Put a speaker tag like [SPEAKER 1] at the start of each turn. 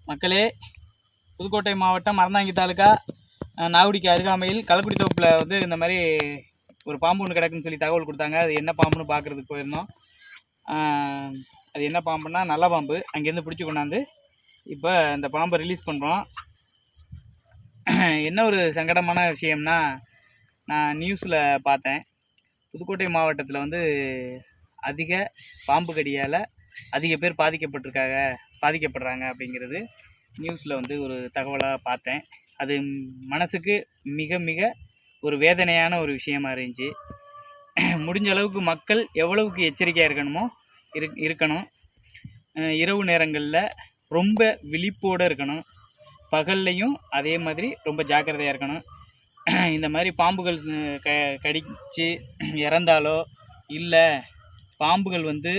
[SPEAKER 1] மக்களே, புதுக்கோட்டை மாவட்டம் அறந்தாங்கி தாலுக்கா நாகுடிக்கு அருகாமையில் கள்ளக்குடி தோப்பில் வந்து இந்த மாதிரி ஒரு பாம்பு ஒன்று கிடக்குன்னு சொல்லி தகவல் கொடுத்தாங்க. அது என்ன பாம்புன்னு பார்க்குறதுக்கு போயிருந்தோம். அது என்ன பாம்புன்னா நல்ல பாம்பு. அங்கேருந்து பிடிச்சி கொண்டாந்து இப்போ இந்த பாம்பை ரிலீஸ் பண்ணுறோம். என்ன ஒரு சங்கடமான விஷயம்னா, நான் நியூஸில் பார்த்தேன், புதுக்கோட்டை மாவட்டத்தில் வந்து அதிக பாம்பு கடியால் அதிக பேர் பாதிக்கப்படுறாங்க அப்படிங்கிறது நியூஸில் வந்து ஒரு தகவலாக பார்த்தேன். அது மனசுக்கு மிக மிக ஒரு வேதனையான ஒரு விஷயமா இருந்துச்சு. முடிஞ்ச அளவுக்கு மக்கள் எவ்வளவுக்கு எச்சரிக்கையாக இருக்கணும். இரவு நேரங்களில் ரொம்ப விழிப்போடு இருக்கணும். பகல்லையும் அதே மாதிரி ரொம்ப ஜாக்கிரதையாக இருக்கணும். இந்த மாதிரி பாம்புகள் கடித்து இறந்தாலோ இல்லை பாம்புகள் வந்து